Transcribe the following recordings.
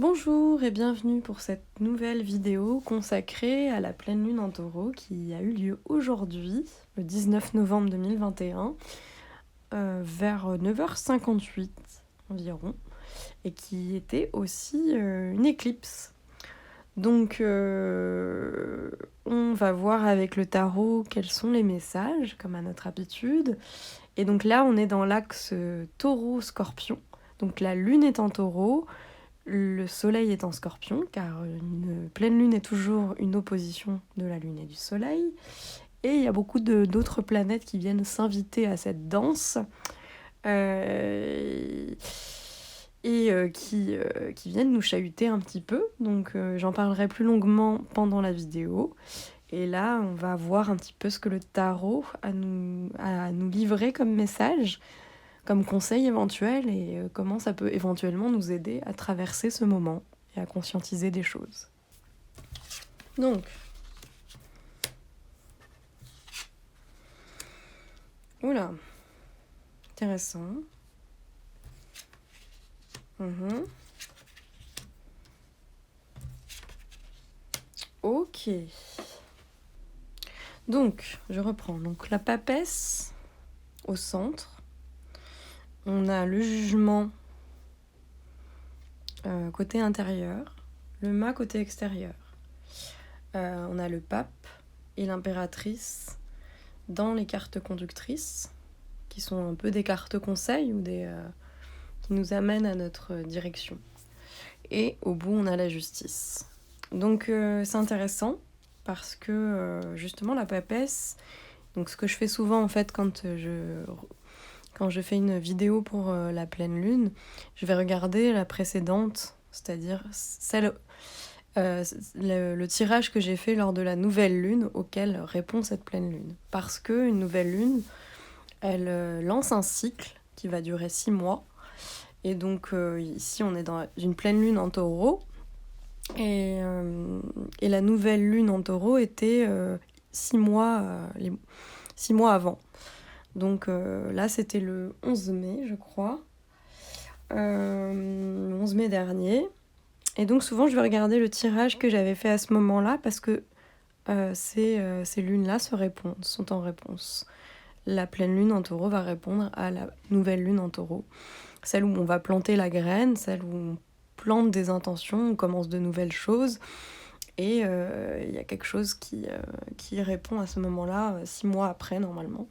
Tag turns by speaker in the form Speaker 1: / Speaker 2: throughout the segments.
Speaker 1: Bonjour et bienvenue pour cette nouvelle vidéo consacrée à la pleine lune en taureau qui a eu lieu aujourd'hui, le 19 novembre 2021, vers 9h58 environ, et qui était aussi une éclipse. Donc on va voir avec le tarot quels sont les messages, comme à notre habitude. Et donc là on est dans l'axe taureau-scorpion, donc la lune est en taureau. Le soleil est en scorpion, car une pleine lune est toujours une opposition de la lune et du soleil. Et il y a beaucoup d'autres planètes qui viennent s'inviter à cette danse qui viennent nous chahuter un petit peu. Donc j'en parlerai plus longuement pendant la vidéo. Et là, on va voir un petit peu ce que le tarot a à nous livrer comme message, comme conseil éventuel, et comment ça peut éventuellement nous aider à traverser ce moment et à conscientiser des choses. Donc, oula, intéressant. Ok. Donc, je reprends. Donc, la papesse au centre. On a le jugement côté intérieur, le mât côté extérieur. On a le pape et l'impératrice dans les cartes conductrices, qui sont un peu des cartes conseils ou qui nous amènent à notre direction. Et au bout, on a la justice. Donc c'est intéressant parce que justement la papesse, donc ce que je fais souvent en fait quand je fais une vidéo pour la pleine lune, je vais regarder la précédente, c'est-à-dire le tirage que j'ai fait lors de la nouvelle lune auquel répond cette pleine lune. Parce qu'une nouvelle lune, elle lance un cycle qui va durer 6 mois. Et donc ici, on est dans une pleine lune en taureau. Et la nouvelle lune en taureau était 6 mois, 6 mois avant. Donc là, c'était le 11 mai, je crois. 11 mai dernier. Et donc souvent, je vais regarder le tirage que j'avais fait à ce moment-là parce que ces lunes-là sont en réponse. La pleine lune en taureau va répondre à la nouvelle lune en taureau. Celle où on va planter la graine, celle où on plante des intentions, on commence de nouvelles choses. Et il y a quelque chose qui répond à ce moment-là, 6 mois après, normalement.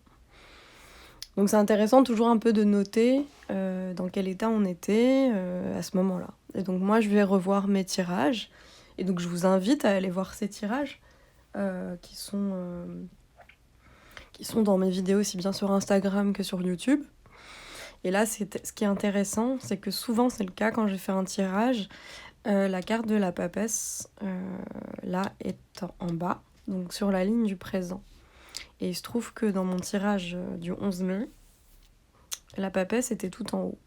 Speaker 1: Donc c'est intéressant toujours un peu de noter dans quel état on était à ce moment-là. Et donc moi, je vais revoir mes tirages. Et donc je vous invite à aller voir ces tirages qui sont dans mes vidéos, aussi bien sur Instagram que sur YouTube. Et là, ce qui est intéressant, c'est que souvent, c'est le cas quand je fais un tirage, la carte de la papesse, là, est en bas, donc sur la ligne du présent. Et il se trouve que dans mon tirage du 11 mai, la papesse était tout en haut.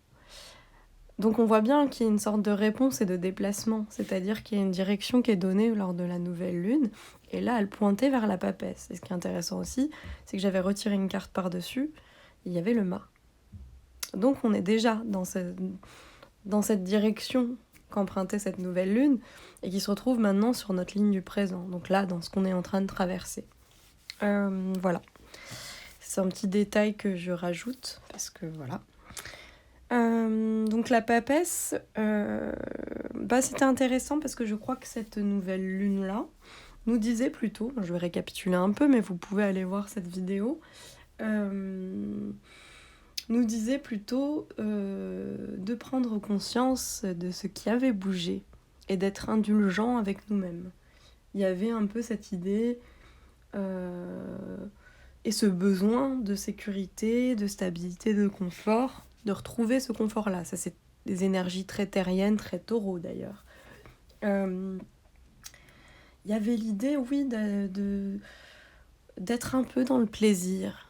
Speaker 1: Donc on voit bien qu'il y a une sorte de réponse et de déplacement, c'est-à-dire qu'il y a une direction qui est donnée lors de la nouvelle lune, et là, elle pointait vers la papesse. Et ce qui est intéressant aussi, c'est que j'avais retiré une carte par-dessus, et il y avait le mât. Donc on est déjà dans cette direction qu'empruntait cette nouvelle lune et qui se retrouve maintenant sur notre ligne du présent. Donc là, dans ce qu'on est en train de traverser. Voilà. C'est un petit détail que je rajoute parce que voilà. Donc la papesse, c'était intéressant parce que je crois que cette nouvelle lune-là nous disait plutôt, je vais récapituler un peu, mais vous pouvez aller voir cette vidéo, nous disait plutôt de prendre conscience de ce qui avait bougé et d'être indulgent avec nous-mêmes. Il y avait un peu cette idée et ce besoin de sécurité, de stabilité, de confort, de retrouver ce confort-là. Ça, c'est des énergies très terriennes, très taureaux d'ailleurs. Il y avait l'idée, oui, d'être un peu dans le plaisir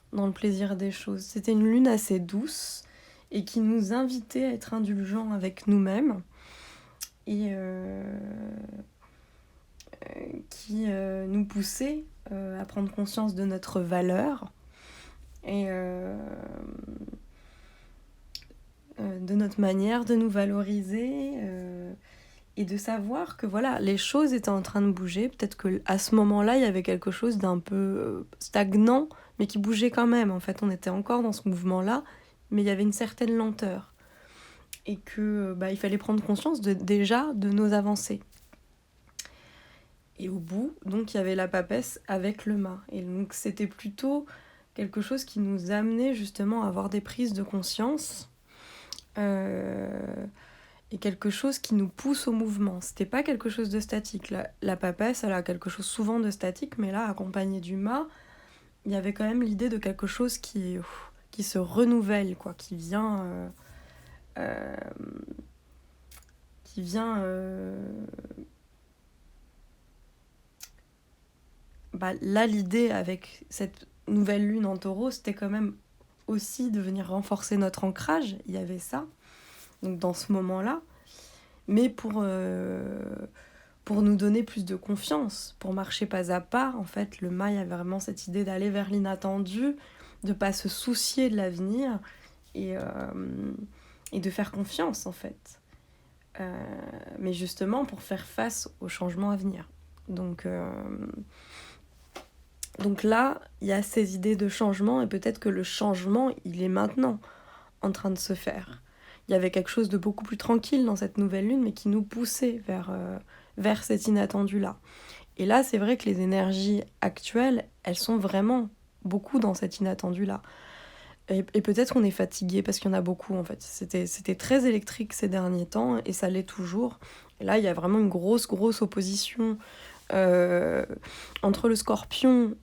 Speaker 1: des choses. C'était une lune assez douce et qui nous invitait à être indulgents avec nous-mêmes et qui nous poussait à prendre conscience de notre valeur et de notre manière de nous valoriser et de savoir que voilà, les choses étaient en train de bouger. Peut-être qu'à ce moment-là, il y avait quelque chose d'un peu stagnant, mais qui bougeait quand même. En fait, on était encore dans ce mouvement-là, mais il y avait une certaine lenteur. Et que il fallait prendre conscience déjà de nos avancées. Et au bout, donc, il y avait la papesse avec le mât. Et donc, c'était plutôt quelque chose qui nous amenait justement à avoir des prises de conscience et quelque chose qui nous pousse au mouvement. C'était pas quelque chose de statique. La papesse, elle a quelque chose souvent de statique, mais là, accompagné du mât, il y avait quand même l'idée de quelque chose qui se renouvelle, quoi, qui vient... là, l'idée avec cette nouvelle lune en taureau, c'était quand même aussi de venir renforcer notre ancrage. Il y avait ça, donc dans ce moment-là. Mais pour nous donner plus de confiance, pour marcher pas à pas, en fait, le mât, il y avait vraiment cette idée d'aller vers l'inattendu, de pas se soucier de l'avenir et de faire confiance, en fait. Mais justement, pour faire face aux changements à venir. Donc là, il y a ces idées de changement et peut-être que le changement, il est maintenant en train de se faire. Il y avait quelque chose de beaucoup plus tranquille dans cette nouvelle lune, mais qui nous poussait vers cet inattendu-là. Et là, c'est vrai que les énergies actuelles, elles sont vraiment beaucoup dans cet inattendu-là. Et peut-être qu'on est fatigué parce qu'il y en a beaucoup, en fait. C'était très électrique ces derniers temps, et ça l'est toujours. Et là, il y a vraiment une grosse opposition entre le Scorpion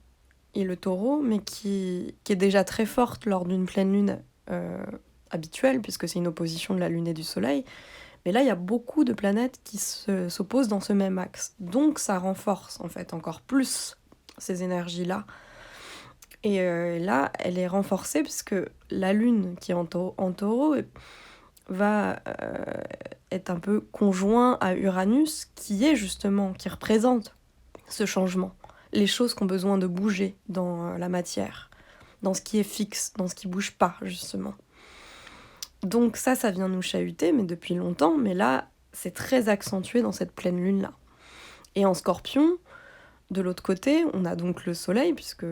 Speaker 1: et le Taureau, mais qui est déjà très forte lors d'une pleine lune habituelle, puisque c'est une opposition de la Lune et du Soleil. Mais là, il y a beaucoup de planètes qui s'opposent dans ce même axe. Donc ça renforce en fait encore plus ces énergies-là. Et là, elle est renforcée puisque la Lune qui est en taureau va être un peu conjoint à Uranus, qui représente ce changement. Les choses qui ont besoin de bouger dans la matière, dans ce qui est fixe, dans ce qui bouge pas, justement. Donc ça vient nous chahuter, mais depuis longtemps, mais là, c'est très accentué dans cette pleine lune-là. Et en Scorpion, de l'autre côté, on a donc le Soleil, puisque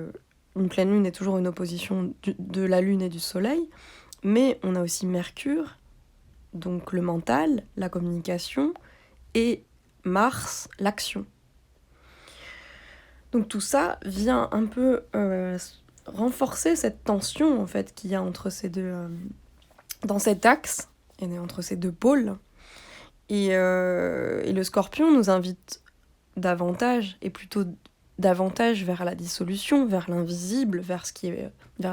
Speaker 1: une pleine lune est toujours une opposition de la Lune et du Soleil, mais on a aussi Mercure, donc le mental, la communication, et Mars, l'action. Donc tout ça vient un peu renforcer cette tension en fait qu'il y a entre ces deux, dans cet axe, et entre ces deux pôles. Et le Scorpion nous invite davantage, et plutôt davantage vers la dissolution, vers l'invisible, vers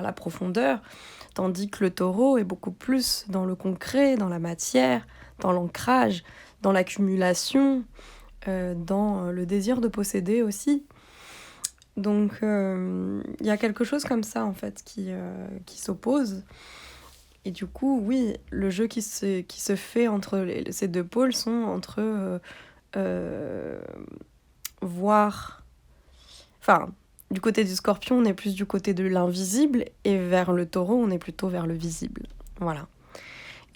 Speaker 1: la profondeur, tandis que le Taureau est beaucoup plus dans le concret, dans la matière, dans l'ancrage, dans l'accumulation, dans le désir de posséder aussi. Donc y a quelque chose comme ça en fait qui s'oppose. Et du coup, oui, le jeu qui se fait entre ces deux pôles sont entre voir... Enfin, du côté du Scorpion, on est plus du côté de l'invisible, et vers le Taureau, on est plutôt vers le visible. Voilà.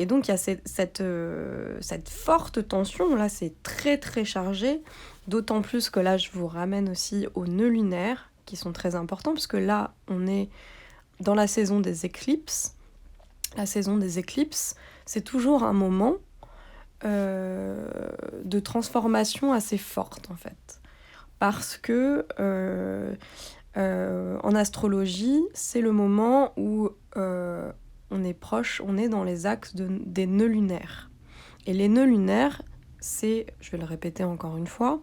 Speaker 1: Et donc, il y a cette forte tension, là, c'est très très chargé, d'autant plus que là, je vous ramène aussi aux nœuds lunaires, qui sont très importants, parce que là, on est dans la saison des éclipses. La saison des éclipses, c'est toujours un moment de transformation assez forte, en fait. Parce que en astrologie, c'est le moment où on est dans les axes des nœuds lunaires. Et les nœuds lunaires, je vais le répéter encore une fois,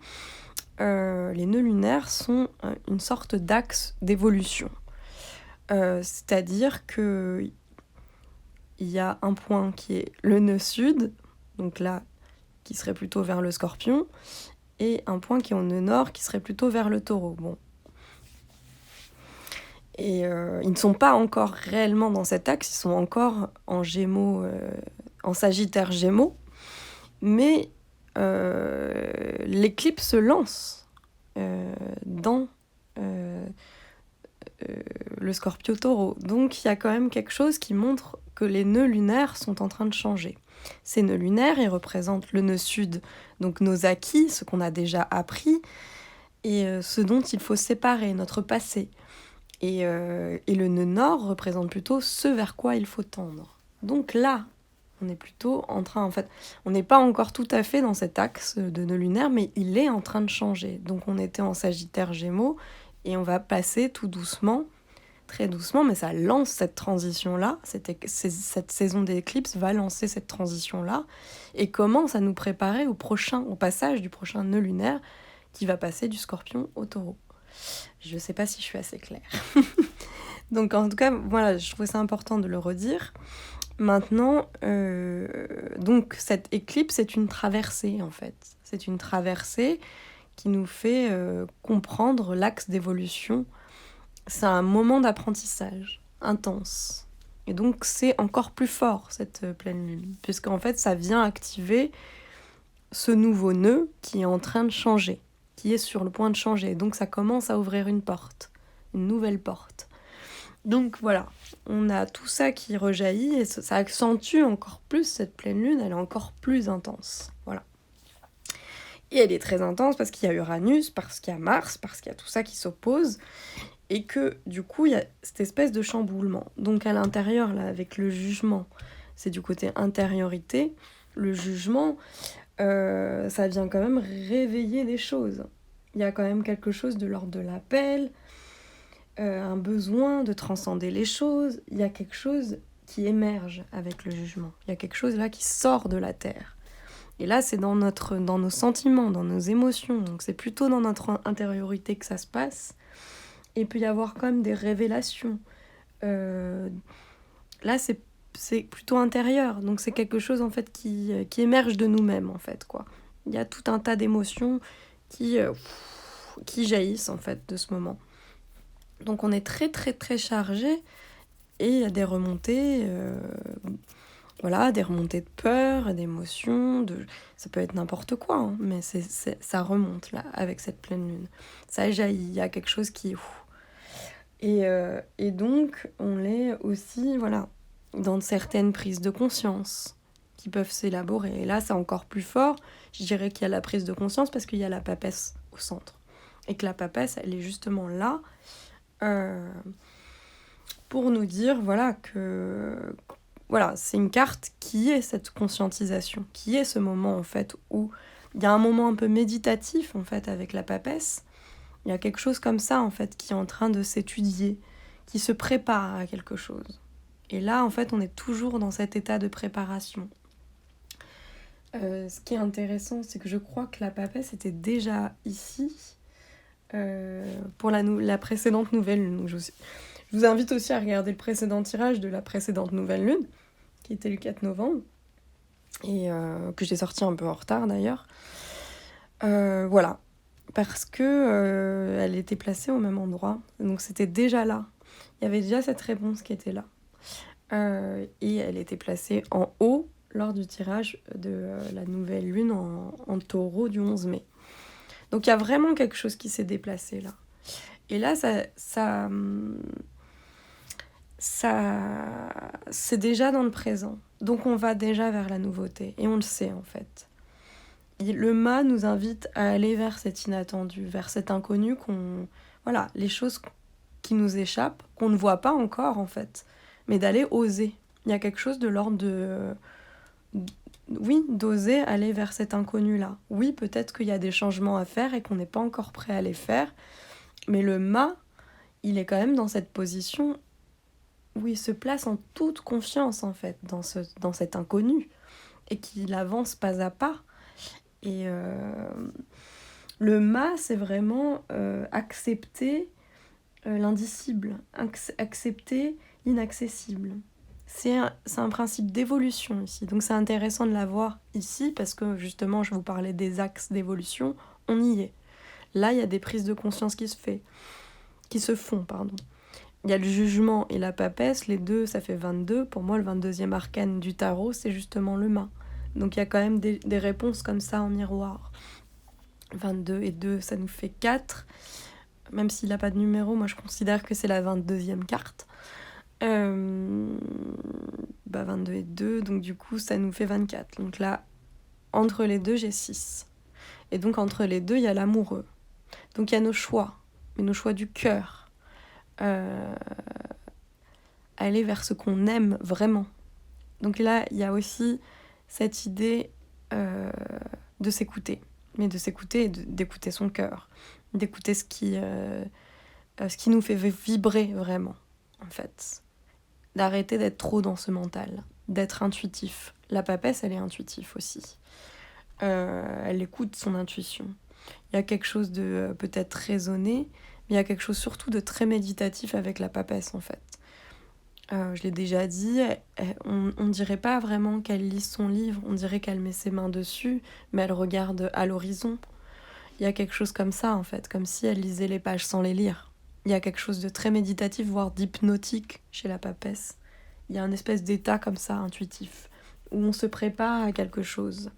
Speaker 1: les nœuds lunaires sont une sorte d'axe d'évolution. C'est-à-dire qu'il y a un point qui est le nœud sud, donc là, qui serait plutôt vers le Scorpion, et un point qui est au nœud nord, qui serait plutôt vers le Taureau. Bon. Et ils ne sont pas encore réellement dans cet axe, ils sont encore en Gémeaux, en Sagittaire Gémeaux, mais l'éclipse se lance dans le Scorpio-Taureau. Donc il y a quand même quelque chose qui montre que les nœuds lunaires sont en train de changer. Ces nœuds lunaires, ils représentent le nœud sud, donc nos acquis, ce qu'on a déjà appris, et ce dont il faut séparer, notre passé. Et le nœud nord représente plutôt ce vers quoi il faut tendre. Donc là, on est plutôt en train, en fait, on n'est pas encore tout à fait dans cet axe de nœud lunaire, mais il est en train de changer. Donc on était en Sagittaire Gémeaux, et on va passer tout doucement, très doucement, mais ça lance cette transition-là, cette saison d'éclipse va lancer cette transition-là, et commence à nous préparer au passage du prochain nœud lunaire, qui va passer du Scorpion au Taureau. Je ne sais pas si je suis assez claire. Donc en tout cas, voilà, je trouvais ça important de le redire. Maintenant, donc cette éclipse, c'est une traversée en fait. C'est une traversée qui nous fait comprendre l'axe d'évolution. C'est un moment d'apprentissage intense. Et donc c'est encore plus fort cette pleine lune, puisqu'en fait ça vient activer ce nouveau nœud qui est en train de changer, qui est sur le point de changer. Donc ça commence à ouvrir une porte, une nouvelle porte. Donc voilà, on a tout ça qui rejaillit et ça accentue encore plus cette pleine lune, elle est encore plus intense. Voilà. Et elle est très intense parce qu'il y a Uranus, parce qu'il y a Mars, parce qu'il y a tout ça qui s'oppose et que du coup il y a cette espèce de chamboulement. Donc à l'intérieur, là, avec le jugement, c'est du côté intériorité, le jugement, ça vient quand même réveiller des choses. Il y a quand même quelque chose de l'ordre de l'appel, un besoin de transcender les choses, il y a quelque chose qui émerge avec le jugement. Il y a quelque chose là qui sort de la terre. Et là, c'est dans nos sentiments, dans nos émotions. Donc c'est plutôt dans notre intériorité que ça se passe. Et il peut y avoir quand même des révélations. Là, c'est plutôt intérieur. Donc c'est quelque chose en fait qui émerge de nous-mêmes en fait, quoi. Il y a tout un tas d'émotions qui jaillissent en fait de ce moment. Donc on est très très très chargé et il y a des remontées, des remontées de peur, d'émotions, ça peut être n'importe quoi, hein, mais ça remonte là avec cette pleine lune. Ça jaillit, il y a quelque chose qui... Et donc on est aussi dans certaines prises de conscience qui peuvent s'élaborer. Et là c'est encore plus fort, je dirais qu'il y a la prise de conscience parce qu'il y a la papesse au centre. Et que la papesse, elle est justement là pour nous dire c'est une carte qui est cette conscientisation, qui est ce moment en fait où il y a un moment un peu méditatif en fait avec la papesse. Il y a quelque chose comme ça en fait qui est en train de s'étudier, qui se prépare à quelque chose. Et là en fait on est toujours dans cet état de préparation. Ce qui est intéressant, c'est que je crois que la papesse était déjà ici pour la précédente nouvelle lune. Donc je vous invite aussi à regarder le précédent tirage de la précédente nouvelle lune, qui était le 4 novembre, et que j'ai sorti un peu en retard d'ailleurs. Parce que elle était placée au même endroit, donc c'était déjà là. Il y avait déjà cette réponse qui était là. Et elle était placée en haut lors du tirage de la nouvelle lune en taureau du 11 mai. Donc il y a vraiment quelque chose qui s'est déplacé là. Et là, ça c'est déjà dans le présent. Donc on va déjà vers la nouveauté. Et on le sait en fait. Le mât nous invite à aller vers cet inattendu, vers cet inconnu les choses qui nous échappent, qu'on ne voit pas encore en fait. Mais d'aller oser. Il y a quelque chose de l'ordre d'oser aller vers cet inconnu-là. Oui, peut-être qu'il y a des changements à faire et qu'on n'est pas encore prêt à les faire, mais le mât, il est quand même dans cette position où il se place en toute confiance, en fait, dans cet inconnu, et qu'il avance pas à pas. Et le mât, c'est vraiment accepter l'indicible, accepter l'inaccessible. C'est un principe d'évolution ici. Donc c'est intéressant de l'avoir ici parce que justement, je vous parlais des axes d'évolution, on y est. Là, il y a des prises de conscience qui se font. Il y a le jugement et la papesse, les deux, ça fait 22. Pour moi, le 22e arcane du tarot, c'est justement le mât. Donc il y a quand même des réponses comme ça en miroir. 22 et 2, ça nous fait 4. Même s'il n'a pas de numéro, moi je considère que c'est la 22e carte. Euh, 22 et 2, donc du coup, ça nous fait 24. Donc là, entre les deux, j'ai 6. Et donc, entre les deux, il y a l'amoureux. Donc, il y a nos choix, mais nos choix du cœur. Aller vers ce qu'on aime vraiment. Donc là, il y a aussi cette idée de s'écouter. Mais de s'écouter et d'écouter son cœur. D'écouter ce qui nous fait vibrer vraiment, en fait. D'arrêter d'être trop dans ce mental. D'être intuitif. La papesse, elle est intuitive aussi. Elle écoute son intuition. Il y a quelque chose de peut-être raisonné, mais il y a quelque chose surtout de très méditatif avec la papesse, en fait. Je l'ai déjà dit, on dirait pas vraiment qu'elle lit son livre, on dirait qu'elle met ses mains dessus, mais elle regarde à l'horizon. Il y a quelque chose comme ça, en fait, comme si elle lisait les pages sans les lire. Il y a quelque chose de très méditatif, voire d'hypnotique chez la papesse. Il y a un espèce d'état comme ça, intuitif, où on se prépare à quelque chose.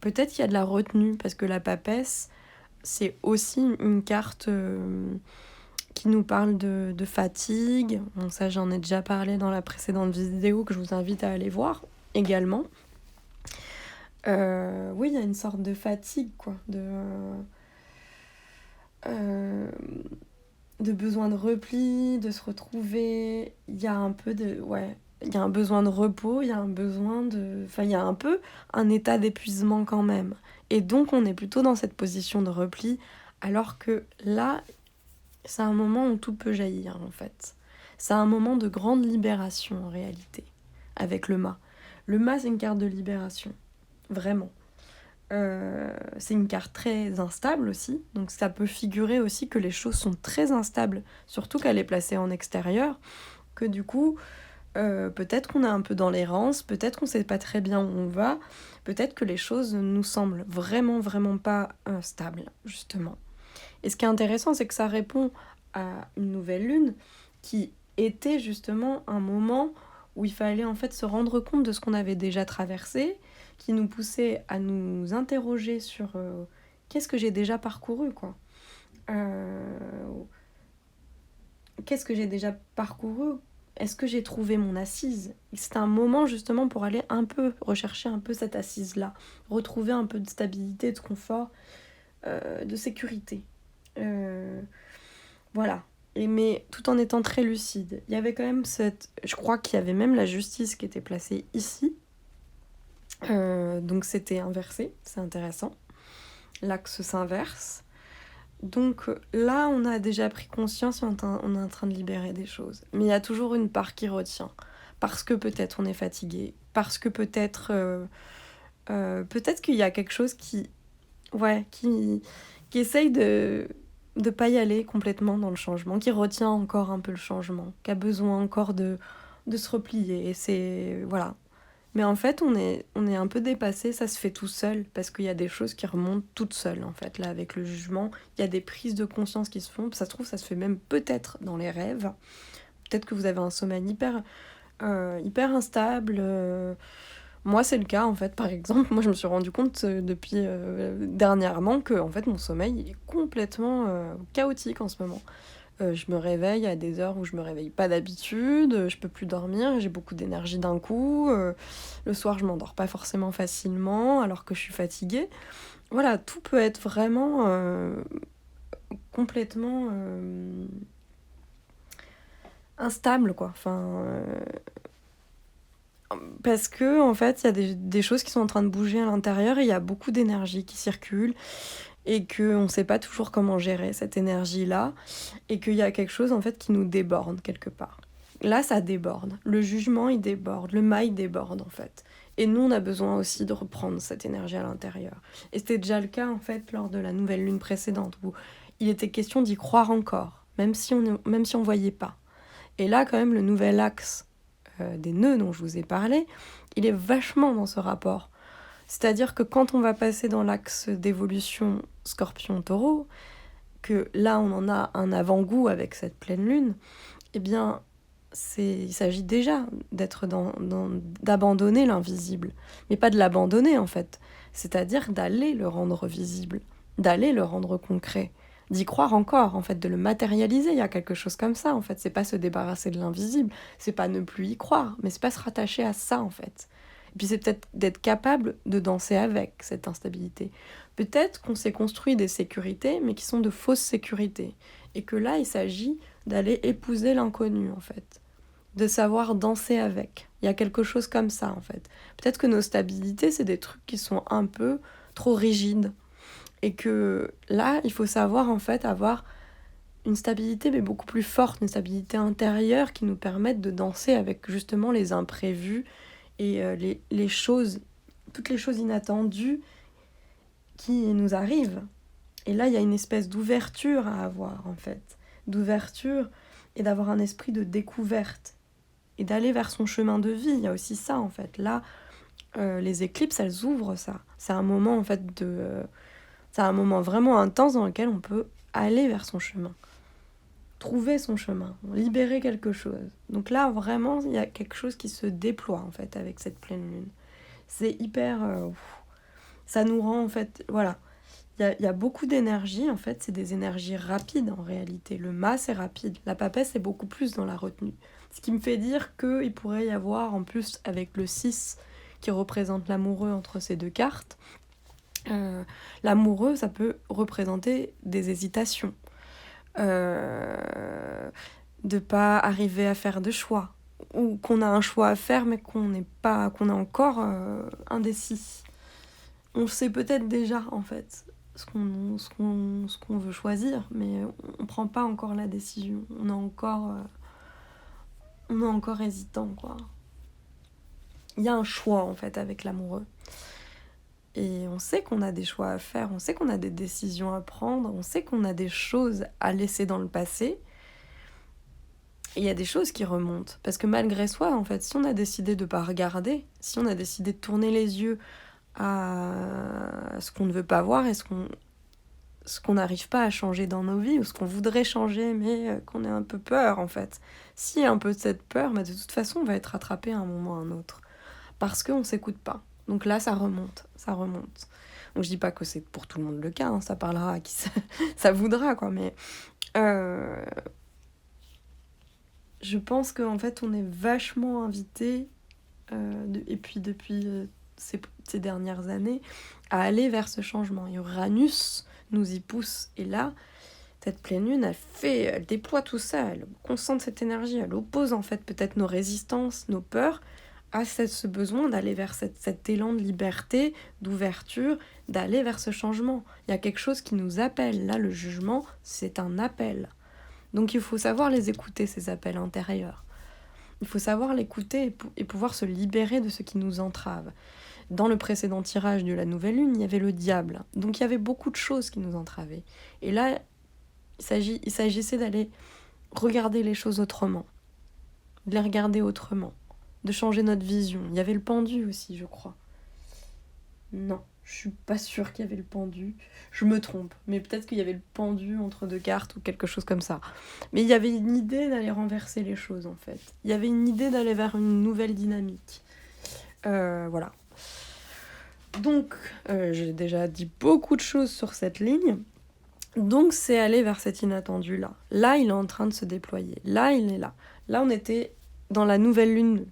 Speaker 1: Peut-être qu'il y a de la retenue, parce que la papesse, c'est aussi une carte qui nous parle de fatigue. Bon, ça, j'en ai déjà parlé dans la précédente vidéo, que je vous invite à aller voir également. Oui, il y a une sorte de fatigue, quoi, de besoin de repli, de se retrouver. Il y a un peu de... Ouais, il y a un besoin de repos, il y a un besoin de... Enfin, il y a un peu un état d'épuisement quand même. Et donc, on est plutôt dans cette position de repli, alors que là, c'est un moment où tout peut jaillir, en fait. C'est un moment de grande libération, en réalité, avec le mât. Le mât, c'est une carte de libération, vraiment. C'est une carte très instable aussi, donc ça peut figurer aussi que les choses sont très instables, surtout qu'elle est placée en extérieur, que du coup, peut-être qu'on est un peu dans l'errance, peut-être qu'on sait pas très bien où on va, peut-être que les choses nous semblent vraiment, vraiment pas stables, justement. Et ce qui est intéressant, c'est que ça répond à une nouvelle lune qui était justement un moment où il fallait en fait se rendre compte de ce qu'on avait déjà traversé, qui nous poussait à nous interroger sur qu'est-ce que j'ai déjà parcouru, quoi. Euh, Qu'est-ce que j'ai déjà parcouru? Est-ce que j'ai trouvé mon assise? C'est un moment justement pour aller un peu rechercher un peu cette assise-là, retrouver un peu de stabilité, de confort, de sécurité. Voilà. Mais tout en étant très lucide. Il y avait quand même cette... Je crois qu'il y avait même la justice qui était placée ici. Donc c'était inversé, c'est intéressant. L'axe s'inverse. Donc là, on a déjà pris conscience et on est en train de libérer des choses. Mais il y a toujours une part qui retient. Parce que peut-être on est fatigué. Parce que peut-être... peut-être qu'il y a quelque chose qui... Ouais, qui essaye de pas y aller complètement dans le changement, qui retient encore un peu le changement, qui a besoin encore de se replier. Et c'est... Voilà. Mais en fait, on est un peu dépassé, ça se fait tout seul, parce qu'il y a des choses qui remontent toutes seules, en fait. Là, avec le jugement, il y a des prises de conscience qui se font. Ça se trouve, ça se fait même peut-être dans les rêves. Peut-être que vous avez un sommeil hyper instable. Moi, c'est le cas, en fait, par exemple. Moi, je me suis rendu compte depuis dernièrement que, en fait, mon sommeil, il est complètement chaotique en ce moment. Je me réveille à des heures où je me réveille pas d'habitude, je peux plus dormir, j'ai beaucoup d'énergie d'un coup, le soir je m'endors pas forcément facilement alors que je suis fatiguée. Voilà, tout peut être vraiment complètement instable, quoi. Parce que en fait, il y a des choses qui sont en train de bouger à l'intérieur et il y a beaucoup d'énergie qui circule et qu'on ne sait pas toujours comment gérer cette énergie-là, et qu'il y a quelque chose en fait qui nous déborde quelque part. Là, ça déborde. Le jugement, il déborde. Le mal, il déborde en fait. Et nous, on a besoin aussi de reprendre cette énergie à l'intérieur. Et c'était déjà le cas en fait lors de la nouvelle lune précédente, où il était question d'y croire encore, même si on voyait pas. Et là, quand même, le nouvel axe des nœuds dont je vous ai parlé, il est vachement dans ce rapport. C'est-à-dire que quand on va passer dans l'axe d'évolution Scorpion-Taureau, que là on en a un avant-goût avec cette pleine lune, eh bien il s'agit déjà d'abandonner l'invisible. Mais pas de l'abandonner en fait, c'est-à-dire d'aller le rendre visible, d'aller le rendre concret, d'y croire encore, en fait, de le matérialiser. Il y a quelque chose comme ça, en fait. C'est pas se débarrasser de l'invisible, c'est pas ne plus y croire, mais c'est pas se rattacher à ça, en fait. Et puis c'est peut-être d'être capable de danser avec cette instabilité. Peut-être qu'on s'est construit des sécurités, mais qui sont de fausses sécurités. Et que là, il s'agit d'aller épouser l'inconnu, en fait. De savoir danser avec. Il y a quelque chose comme ça, en fait. Peut-être que nos stabilités, c'est des trucs qui sont un peu trop rigides. Et que là, il faut savoir, en fait, avoir une stabilité, mais beaucoup plus forte, une stabilité intérieure qui nous permette de danser avec justement les imprévus et les choses, toutes les choses inattendues qui nous arrivent. Et là, il y a une espèce d'ouverture à avoir, en fait. D'ouverture et d'avoir un esprit de découverte. Et d'aller vers son chemin de vie. Il y a aussi ça, en fait. Là, les éclipses, elles ouvrent ça. C'est un moment, en fait, c'est un moment vraiment intense dans lequel on peut aller vers son chemin. Trouver son chemin. Libérer quelque chose. Donc là, vraiment, il y a quelque chose qui se déploie, en fait, avec cette pleine lune. C'est hyper... ça nous rend, en fait... Voilà. Il y a beaucoup d'énergie, en fait. C'est des énergies rapides, en réalité. Le mât, c'est rapide. La papesse, c'est beaucoup plus dans la retenue. Ce qui me fait dire qu'il pourrait y avoir, en plus, avec le 6 qui représente l'amoureux entre ces deux cartes, l'amoureux, ça peut représenter des hésitations. De pas arriver à faire de choix. Ou qu'on a un choix à faire, mais qu'on est encore indécis. On sait peut-être déjà, en fait, ce qu'on veut choisir, mais on prend pas encore la décision. On est encore hésitant, quoi. Il y a un choix, en fait, avec l'amoureux. Et on sait qu'on a des choix à faire, on sait qu'on a des décisions à prendre, on sait qu'on a des choses à laisser dans le passé. Et il y a des choses qui remontent. Parce que malgré soi, en fait, si on a décidé de ne pas regarder, si on a décidé de tourner les yeux à ce qu'on ne veut pas voir et ce qu'on n'arrive pas à changer dans nos vies, ou ce qu'on voudrait changer, mais qu'on ait un peu peur, en fait. S'il y a un peu de cette peur, mais de toute façon, on va être rattrapé à un moment ou à un autre. Parce qu'on ne s'écoute pas. Donc là, ça remonte. Donc je dis pas que c'est pour tout le monde le cas, hein, ça parlera à qui ça voudra, quoi, mais je pense qu'en fait, on est vachement invité, et puis depuis ces dernières années, à aller vers ce changement. Et Uranus nous y pousse. Et là, cette pleine lune, elle déploie tout ça, elle concentre cette énergie, elle oppose en fait peut-être nos résistances, nos peurs, à ce besoin d'aller vers cet élan de liberté, d'ouverture, d'aller vers ce changement. Il y a quelque chose qui nous appelle. Là, le jugement, c'est un appel. Donc il faut savoir les écouter, ces appels intérieurs. Il faut savoir l'écouter et pouvoir se libérer de ce qui nous entrave. Dans le précédent tirage de la nouvelle lune, il y avait le diable. Donc il y avait beaucoup de choses qui nous entravaient. Et là, il s'agissait d'aller regarder les choses autrement. De les regarder autrement. De changer notre vision. Il y avait le pendu aussi, je crois. Non, je suis pas sûre qu'il y avait le pendu. Je me trompe, mais peut-être qu'il y avait le pendu entre deux cartes ou quelque chose comme ça. Mais il y avait une idée d'aller renverser les choses, en fait. Il y avait une idée d'aller vers une nouvelle dynamique. Voilà. Donc, j'ai déjà dit beaucoup de choses sur cette ligne. Donc, c'est aller vers cet inattendu-là. Là, il est en train de se déployer. Là, il est là. Là, on était dans la nouvelle lune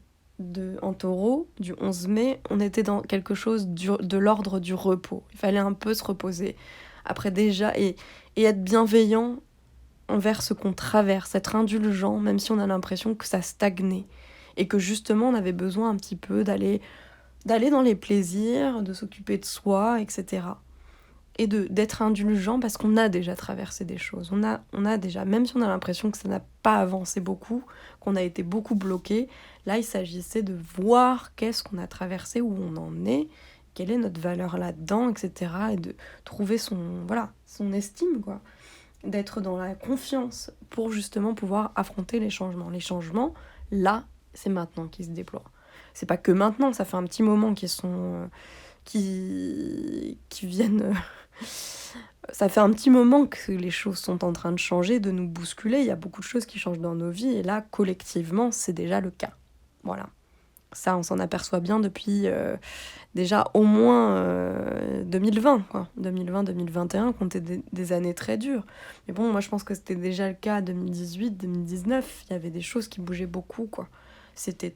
Speaker 1: en taureau, du 11 mai, on était dans quelque chose de l'ordre du repos. Il fallait un peu se reposer. Après déjà, et être bienveillant envers ce qu'on traverse, être indulgent, même si on a l'impression que ça stagnait. Et que justement, on avait besoin un petit peu d'aller dans les plaisirs, de s'occuper de soi, etc. Et d'être indulgent parce qu'on a déjà traversé des choses. On a déjà, même si on a l'impression que ça n'a pas avancé beaucoup, qu'on a été beaucoup bloqué, là il s'agissait de voir qu'est-ce qu'on a traversé, où on en est, quelle est notre valeur là-dedans, etc. Et de trouver son estime, quoi. D'être dans la confiance pour justement pouvoir affronter les changements. Les changements, là, c'est maintenant qu'ils se déploient. C'est pas que maintenant, ça fait un petit moment qu'ils sont... qui viennent... Ça fait un petit moment que les choses sont en train de changer, de nous bousculer. Il y a beaucoup de choses qui changent dans nos vies. Et là, collectivement, c'est déjà le cas. Voilà. Ça, on s'en aperçoit bien depuis déjà au moins 2020, quoi. 2020-2021, qui ont été des années très dures. Mais bon, moi, je pense que c'était déjà le cas 2018-2019. Il y avait des choses qui bougeaient beaucoup, quoi. C'était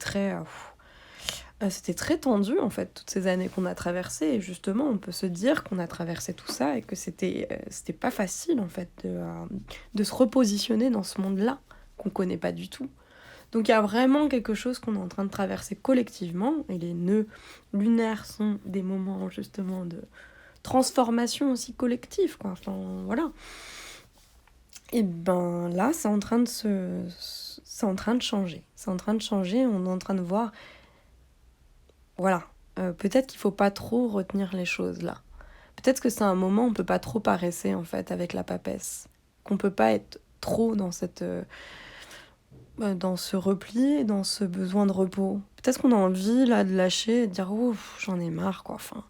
Speaker 1: c'était très tendu, en fait, toutes ces années qu'on a traversées. Et justement, on peut se dire qu'on a traversé tout ça et que c'était pas facile, en fait, de se repositionner dans ce monde-là, qu'on connaît pas du tout. Donc il y a vraiment quelque chose qu'on est en train de traverser collectivement, et les nœuds lunaires sont des moments justement de transformation aussi collective, quoi. Enfin voilà. Et ben là, c'est en train de changer. C'est en train de changer, on est en train de voir, voilà. Peut-être qu'il faut pas trop retenir les choses là. Peut-être que c'est un moment où on peut pas trop paresser en fait avec la papesse. Qu'on peut pas être trop dans ce repli, dans ce besoin de repos. Peut-être qu'on a envie là de lâcher et de dire ouf, j'en ai marre quoi. Enfin,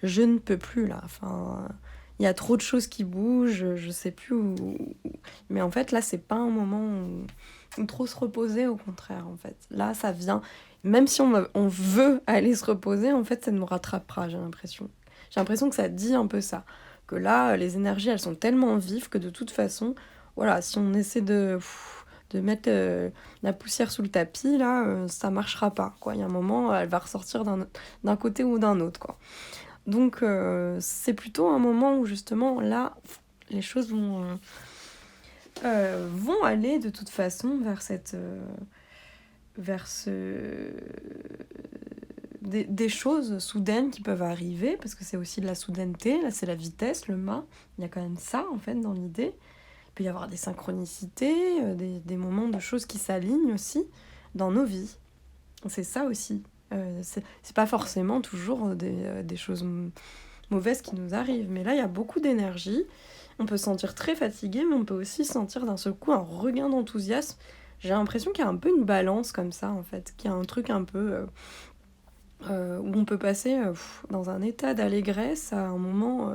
Speaker 1: je ne peux plus là. Enfin, il y a trop de choses qui bougent, je sais plus où. Mais en fait là, c'est pas un moment où trop se reposer, au contraire en fait. Là, ça vient. Même si on veut aller se reposer, en fait, ça nous rattrapera. J'ai l'impression. J'ai l'impression que ça dit un peu ça. Que là, les énergies, elles sont tellement vives que de toute façon, voilà, si on essaie de mettre la poussière sous le tapis, là, ça marchera pas, quoi. Il y a un moment, elle va ressortir d'un côté ou d'un autre, quoi. Donc, c'est plutôt un moment où, justement, là, les choses vont aller, de toute façon, vers des choses soudaines qui peuvent arriver, parce que c'est aussi de la soudaineté, là, c'est la vitesse, le mât. Il y a quand même ça, en fait, dans l'idée. Il peut y avoir des synchronicités, des moments de choses qui s'alignent aussi dans nos vies. C'est ça aussi. C'est pas forcément toujours des choses mauvaises qui nous arrivent. Mais là, il y a beaucoup d'énergie. On peut se sentir très fatigué, mais on peut aussi sentir d'un seul coup un regain d'enthousiasme. J'ai l'impression qu'il y a un peu une balance comme ça, en fait. Qu'il y a un truc un peu où on peut passer dans un état d'allégresse à un moment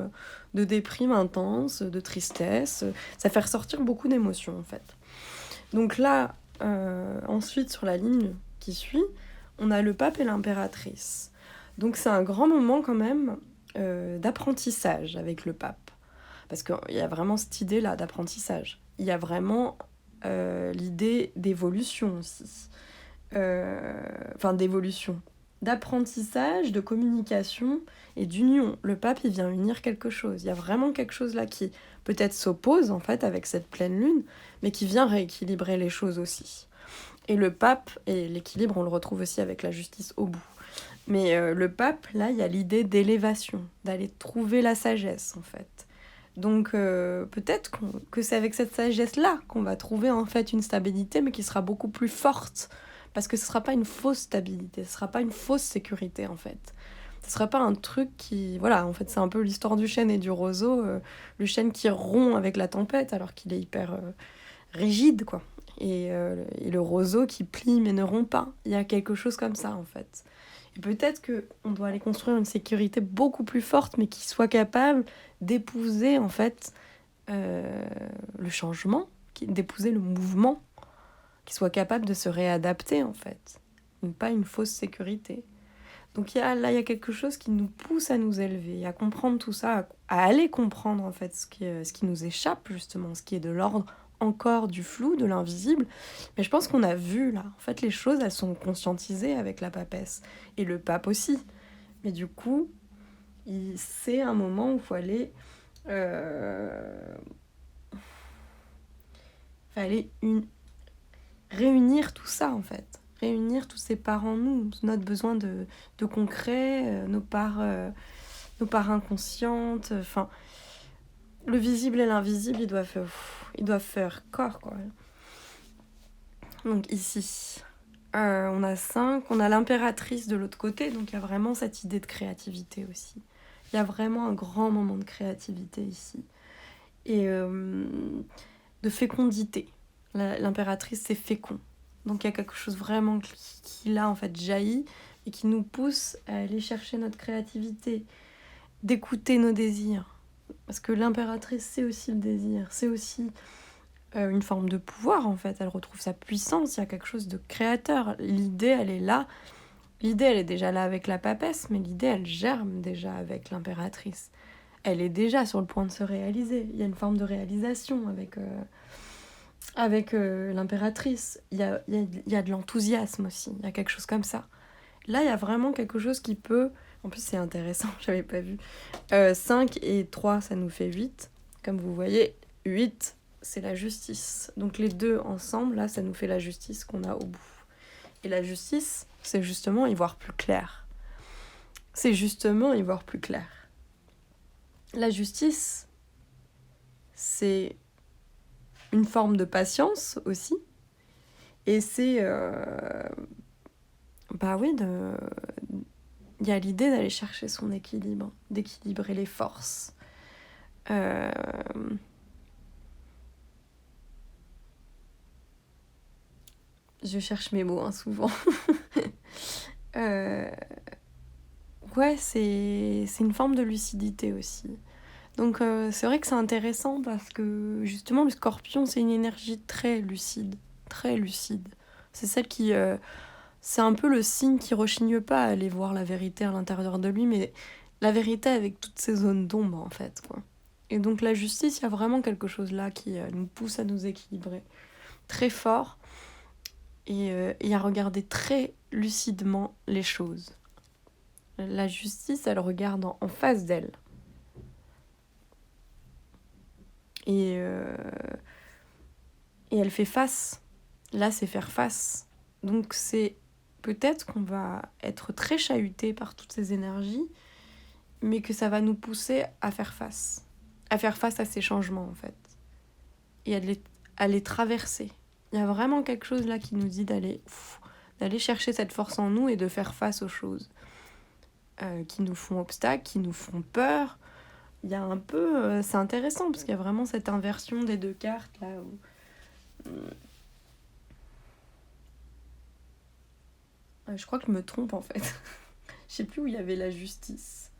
Speaker 1: de déprime intense, de tristesse. Ça fait ressortir beaucoup d'émotions en fait. Donc là, ensuite sur la ligne qui suit, on a le pape et l'impératrice. Donc c'est un grand moment quand même d'apprentissage avec le pape. Parce qu'il y a vraiment cette idée-là d'apprentissage. Il y a vraiment l'idée d'évolution aussi. Enfin d'évolution, d'apprentissage, de communication et d'union. Le pape, il vient unir quelque chose. Il y a vraiment quelque chose là qui peut-être s'oppose en fait avec cette pleine lune, mais qui vient rééquilibrer les choses aussi. Et le pape, et l'équilibre, on le retrouve aussi avec la justice au bout. Mais le pape, là, il y a l'idée d'élévation, d'aller trouver la sagesse en fait. Donc peut-être que c'est avec cette sagesse-là qu'on va trouver en fait une stabilité, mais qui sera beaucoup plus forte. Parce que ce sera pas une fausse stabilité, ce sera pas une fausse sécurité en fait. Ce sera pas un truc qui... Voilà, en fait c'est un peu l'histoire du chêne et du roseau. Le chêne qui rompt avec la tempête alors qu'il est hyper rigide quoi. Et le roseau qui plie mais ne rompt pas. Il y a quelque chose comme ça en fait. Et peut-être qu'on doit aller construire une sécurité beaucoup plus forte mais qui soit capable d'épouser en fait le changement, d'épouser le mouvement, qui soit capable de se réadapter en fait, pas une fausse sécurité. Donc là, il y a quelque chose qui nous pousse à nous élever, à comprendre tout ça, à aller comprendre en fait ce qui nous échappe justement, ce qui est de l'ordre encore du flou, de l'invisible. Mais je pense qu'on a vu là, en fait les choses elles sont conscientisées avec la papesse, et le pape aussi. Mais du coup, c'est un moment où il faut aller... fallait réunir tout ça en fait, réunir tous ces parts en nous, notre besoin de concret, nos parts inconscientes, enfin le visible et l'invisible ils doivent faire corps quoi. Donc ici on a 5, on a l'impératrice de l'autre côté, donc il y a vraiment cette idée de créativité aussi. Il y a vraiment un grand moment de créativité ici et de fécondité. L'impératrice, c'est fécond. Donc il y a quelque chose vraiment qui là, en fait, jaillit et qui nous pousse à aller chercher notre créativité, d'écouter nos désirs. Parce que l'impératrice, c'est aussi le désir, c'est aussi une forme de pouvoir, en fait. Elle retrouve sa puissance, il y a quelque chose de créateur. L'idée, elle est là L'idée, elle est déjà là avec la papesse, mais l'idée, elle germe déjà avec l'impératrice. Elle est déjà sur le point de se réaliser. Il y a une forme de réalisation avec l'impératrice. Il y a de l'enthousiasme aussi, il y a quelque chose comme ça. Là, il y a vraiment quelque chose qui peut... En plus, c'est intéressant, j'avais pas vu. 5 et 3, ça nous fait 8. Comme vous voyez, 8, c'est la justice. Donc les deux ensemble, là, ça nous fait la justice qu'on a au bout. Et la justice, c'est justement y voir plus clair. C'est justement y voir plus clair. La justice, c'est une forme de patience aussi. Et c'est... bah oui, il y a l'idée d'aller chercher son équilibre, d'équilibrer les forces. Je cherche mes mots, souvent. Ouais, c'est une forme de lucidité aussi. Donc c'est vrai que c'est intéressant parce que justement le scorpion, c'est une énergie très lucide, très lucide. C'est celle qui... c'est un peu le signe qui rechigne pas à aller voir la vérité à l'intérieur de lui, mais la vérité avec toutes ces zones d'ombre en fait, quoi. Et donc la justice, il y a vraiment quelque chose là qui nous pousse à nous équilibrer très fort et à regarder très lucidement les choses. La justice, elle regarde en face d'elle. Et elle fait face. Là, c'est faire face. Donc c'est peut-être qu'on va être très chahuté par toutes ces énergies, mais que ça va nous pousser à faire face. À faire face à ces changements, en fait. Et à les traverser. Il y a vraiment quelque chose là qui nous dit d'aller chercher cette force en nous et de faire face aux choses qui nous font obstacle, qui nous font peur. Il y a un peu... c'est intéressant, parce qu'il y a vraiment cette inversion des deux cartes, là, où... Je crois que je me trompe, en fait. Je sais plus où il y avait la justice.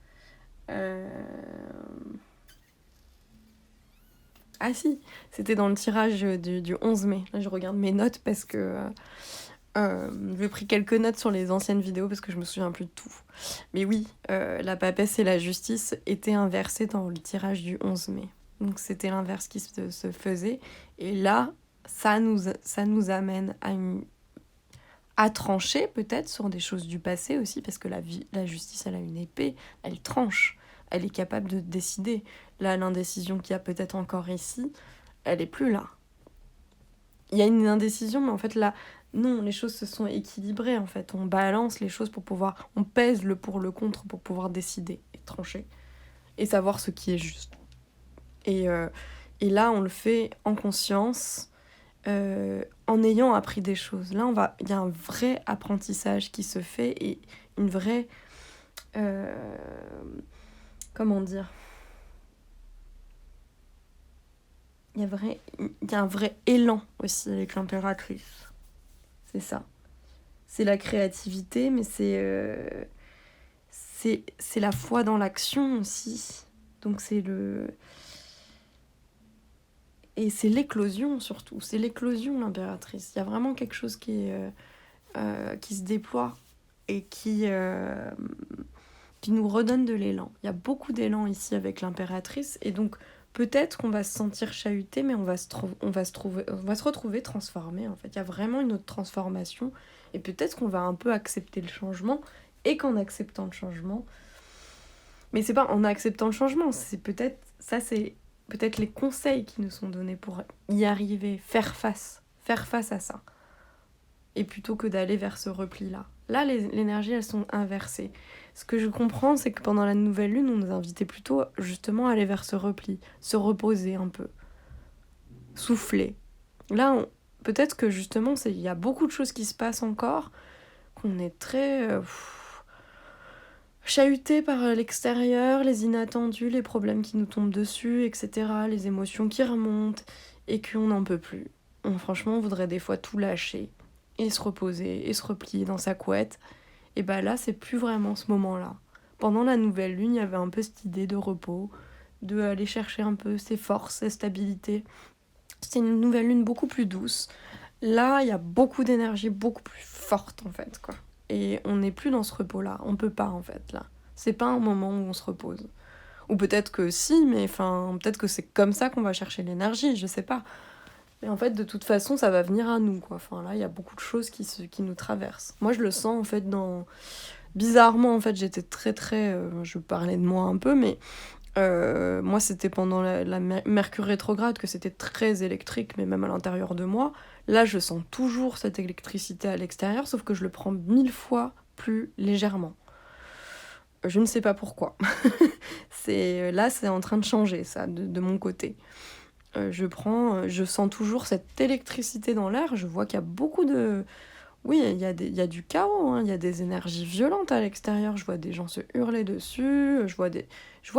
Speaker 1: Ah si, c'était dans le tirage du 11 mai. Là, je regarde mes notes parce que... j'ai pris quelques notes sur les anciennes vidéos parce que je me souviens plus de tout. Mais oui, la papesse et la justice étaient inversées dans le tirage du 11 mai. Donc c'était l'inverse qui se faisait. Et là, ça nous amène à trancher peut-être sur des choses du passé aussi, parce que la justice, elle a une épée, elle tranche, elle est capable de décider. Là, l'indécision qu'il y a peut-être encore ici, elle est plus là. Il y a une indécision, mais en fait là, non, les choses se sont équilibrées en fait. On balance les choses on pèse le pour le contre pour pouvoir décider et trancher et savoir ce qui est juste. Et là, on le fait en conscience, en ayant appris des choses. Là, il y a un vrai apprentissage qui se fait et une vraie... comment dire ? Il y a un vrai élan aussi avec l'impératrice. C'est ça. C'est la créativité, mais c'est la foi dans l'action aussi. Donc et c'est l'éclosion surtout. C'est l'éclosion, l'impératrice. Il y a vraiment quelque chose qui se déploie et qui nous redonne de l'élan. Il y a beaucoup d'élan ici avec l'impératrice et donc peut-être qu'on va se sentir chahuté, mais on va se retrouver transformé en fait. Il y a vraiment une autre transformation et peut-être qu'on va un peu accepter le changement et qu'en acceptant le changement, mais c'est pas en acceptant le changement, c'est peut-être les conseils qui nous sont donnés pour y arriver, faire face à ça. Et plutôt que d'aller vers ce repli-là. Là, les énergies, elles sont inversées. Ce que je comprends, c'est que pendant la nouvelle lune, on nous invitait plutôt justement à aller vers ce repli, se reposer un peu, souffler. Là, peut-être que justement, il y a beaucoup de choses qui se passent encore, qu'on est très chahuté par l'extérieur, les inattendus, les problèmes qui nous tombent dessus, etc., les émotions qui remontent, et qu'on n'en peut plus. Franchement, on voudrait des fois tout lâcher, et se reposer, et se replier dans sa couette. Et bah là, c'est plus vraiment ce moment-là. Pendant la nouvelle lune, il y avait un peu cette idée de repos, de aller chercher un peu ses forces, ses stabilités. C'était une nouvelle lune beaucoup plus douce. Là, il y a beaucoup d'énergie, beaucoup plus forte en fait, quoi. et on n'est plus dans ce repos-là. On peut pas, en fait, là. C'est pas un moment où on se repose. Ou peut-être que si, mais peut-être que c'est comme ça qu'on va chercher l'énergie, je sais pas. Mais en fait, de toute façon, ça va venir à nous, quoi. Là, il y a beaucoup de choses qui nous traversent. Moi, je le sens, en fait, bizarrement, en fait, j'étais très, très... je parlais de moi un peu, mais moi, c'était pendant la Mercure rétrograde que c'était très électrique, mais même à l'intérieur de moi. Là, je sens toujours cette électricité à l'extérieur, sauf que je le prends 1000 fois plus légèrement. Je ne sais pas pourquoi. Là, c'est en train de changer, ça, de mon côté. Je sens toujours cette électricité dans l'air. Je vois qu'il y a beaucoup de... Oui, il y a du chaos, hein. Il y a des énergies violentes à l'extérieur. Je vois des gens se hurler dessus. Je vois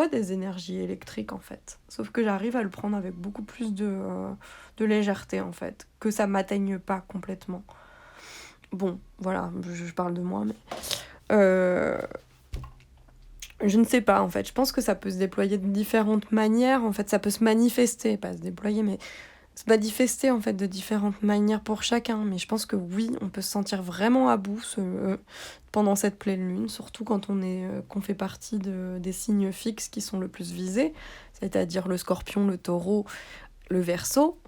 Speaker 1: des énergies électriques, en fait. Sauf que j'arrive à le prendre avec beaucoup plus de légèreté, en fait. Que ça m'atteigne pas complètement. Bon, voilà, je parle de moi, mais... Je ne sais pas, en fait. Je pense que ça peut se déployer de différentes manières. En fait, ça peut se manifester, pas se déployer, mais se manifester, en fait, de différentes manières pour chacun. Mais je pense que oui, on peut se sentir vraiment à bout pendant cette pleine lune, surtout quand qu'on fait partie des signes fixes qui sont le plus visés, c'est-à-dire le scorpion, le taureau, le verseau,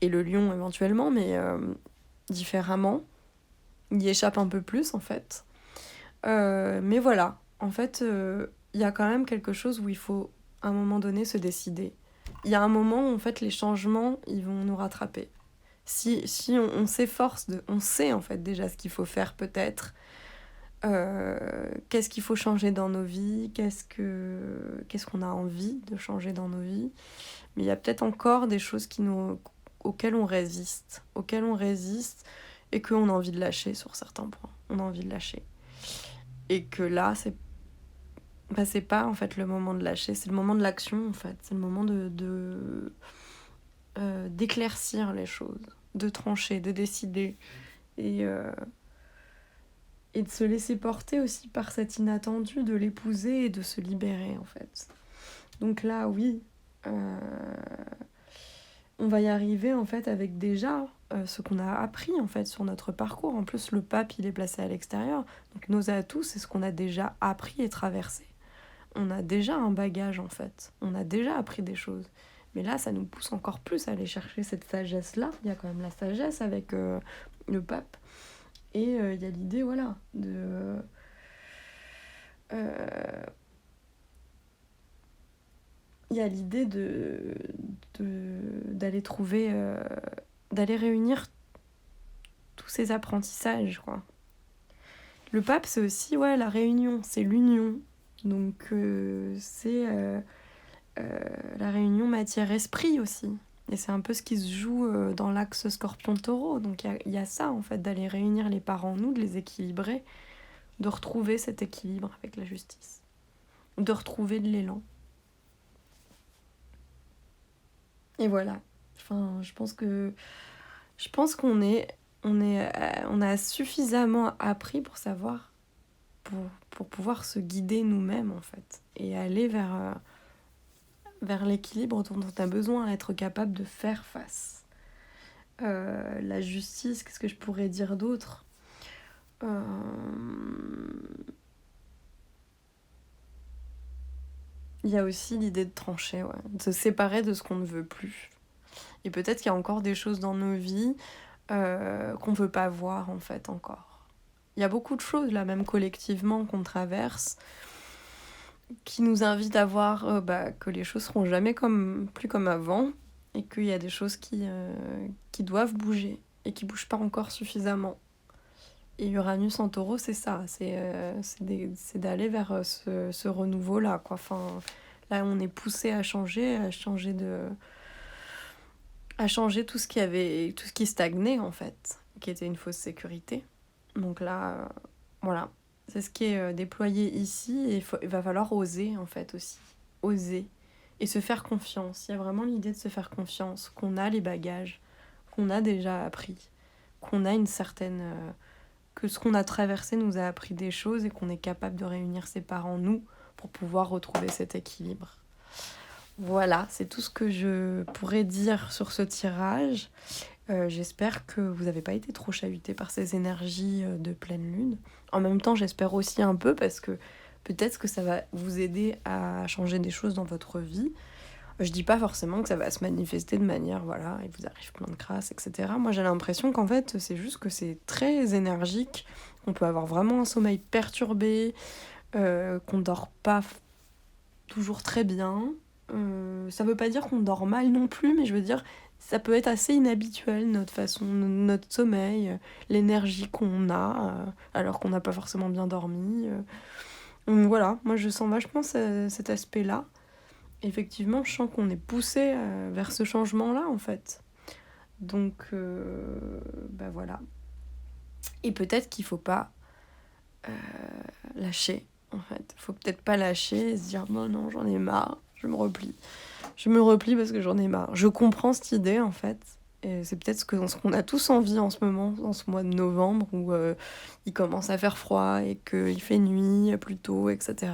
Speaker 1: et le lion éventuellement, mais différemment. Il y échappe un peu plus, en fait. Mais voilà. En fait, il y a quand même quelque chose où il faut, à un moment donné, se décider. Il y a un moment où, en fait, les changements, ils vont nous rattraper. Si on s'efforce on sait, en fait, déjà ce qu'il faut faire, peut-être. Qu'est-ce qu'il faut changer dans nos vies, qu'est-ce qu'on a envie de changer dans nos vies. Mais il y a peut-être encore des choses auxquelles on résiste. Et qu'on a envie de lâcher sur certains points. On a envie de lâcher. Et que là, c'est pas en fait le moment de lâcher, c'est le moment de l'action en fait, c'est le moment d'éclaircir les choses, de trancher, de décider et de se laisser porter aussi par cet inattendu, de l'épouser et de se libérer en fait. Donc là oui, on va y arriver en fait avec déjà ce qu'on a appris en fait sur notre parcours. En plus le pape il est placé à l'extérieur, donc nos atouts c'est ce qu'on a déjà appris et traversé. On a déjà un bagage en fait, on a déjà appris des choses. Mais là, ça nous pousse encore plus à aller chercher cette sagesse-là. Il y a quand même la sagesse avec le pape. Et il y a l'idée, voilà, il y a l'idée d'aller trouver... d'aller réunir tous ces apprentissages, quoi. Le pape, c'est aussi, ouais, la réunion, c'est l'union. Donc, c'est... la réunion matière-esprit aussi. Et c'est un peu ce qui se joue dans l'axe Scorpion-Taureau. Donc il y a ça, en fait, d'aller réunir les parts en nous, de les équilibrer, de retrouver cet équilibre avec la justice, de retrouver de l'élan. Et voilà. Enfin, je pense qu'on on a suffisamment appris pour savoir, pour pouvoir se guider nous-mêmes, en fait, et aller vers l'équilibre dont on a besoin, être capable de faire face. La justice, qu'est-ce que je pourrais dire d'autre ? Il y a aussi l'idée de trancher, ouais, de se séparer de ce qu'on ne veut plus. Et peut-être qu'il y a encore des choses dans nos vies qu'on ne veut pas voir, en fait, encore. Il y a beaucoup de choses, là, même collectivement, qu'on traverse, qui nous invitent à voir que les choses seront jamais plus comme avant, et qu'il y a des choses qui doivent bouger, et qui bougent pas encore suffisamment. Et Uranus en Taureau, c'est ça, c'est d'aller vers ce renouveau-là, quoi. Enfin, là, on est poussé à changer tout ce qui stagnait, en fait, qui était une fausse sécurité. Donc là, voilà, c'est ce qui est déployé ici, et il va falloir oser, en fait, aussi. Oser. Et se faire confiance. Il y a vraiment l'idée de se faire confiance, qu'on a les bagages, qu'on a déjà appris, qu'on a une certaine... que ce qu'on a traversé nous a appris des choses et qu'on est capable de réunir ses parts en nous pour pouvoir retrouver cet équilibre. Voilà, c'est tout ce que je pourrais dire sur ce tirage. J'espère que vous n'avez pas été trop chahuté par ces énergies de pleine lune. En même temps, j'espère aussi un peu parce que peut-être que ça va vous aider à changer des choses dans votre vie. Je dis pas forcément que ça va se manifester de manière, voilà, il vous arrive plein de crasses, etc. Moi, j'ai l'impression qu'en fait, c'est juste que c'est très énergique. On peut avoir vraiment un sommeil perturbé, qu'on dort pas toujours très bien. Ça veut pas dire qu'on dort mal non plus, mais je veux dire, ça peut être assez inhabituel, notre façon, notre sommeil, l'énergie qu'on a, alors qu'on n'a pas forcément bien dormi. Donc voilà, moi je sens vachement cet aspect-là. Effectivement, je sens qu'on est poussé vers ce changement-là, en fait. Donc, bah voilà. Et peut-être qu'il faut pas lâcher, en fait. Faut peut-être pas lâcher et se dire non, non, j'en ai marre, je me replie. Je me replie parce que j'en ai marre. Je comprends cette idée, en fait. Et c'est peut-être ce qu'on a tous envie en ce moment, en ce mois de novembre, où il commence à faire froid et qu'il fait nuit plus tôt, etc.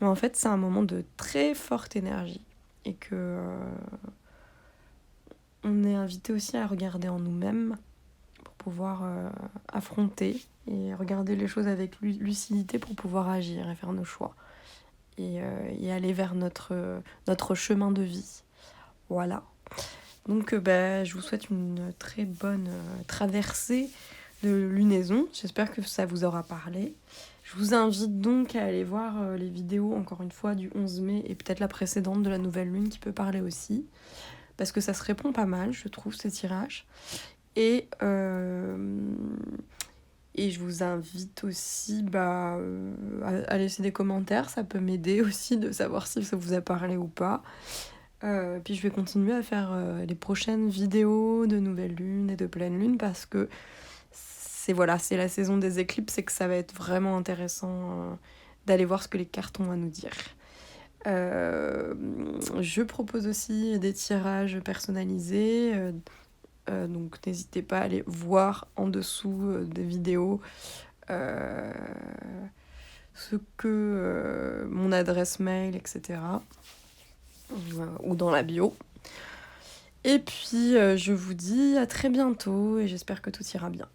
Speaker 1: Mais en fait, c'est un moment de très forte énergie. Et que on est invité aussi à regarder en nous-mêmes pour pouvoir affronter et regarder les choses avec lucidité pour pouvoir agir et faire nos choix. Et aller vers notre chemin de vie. Voilà. Donc je vous souhaite une très bonne traversée de lunaison. J'espère que ça vous aura parlé. Je vous invite donc à aller voir les vidéos, encore une fois, du 11 mai et peut-être la précédente de la nouvelle lune qui peut parler aussi. Parce que ça se répond pas mal, je trouve, ce tirage. Et je vous invite aussi à laisser des commentaires, ça peut m'aider aussi de savoir si ça vous a parlé ou pas. Puis je vais continuer à faire les prochaines vidéos de nouvelle lune et de pleine lune parce que c'est la saison des éclipses et que ça va être vraiment intéressant d'aller voir ce que les cartes ont à nous dire. Je propose aussi des tirages personnalisés. Donc n'hésitez pas à aller voir en dessous des vidéos ce que mon adresse mail, etc. Ou dans la bio. Et puis je vous dis à très bientôt et j'espère que tout ira bien.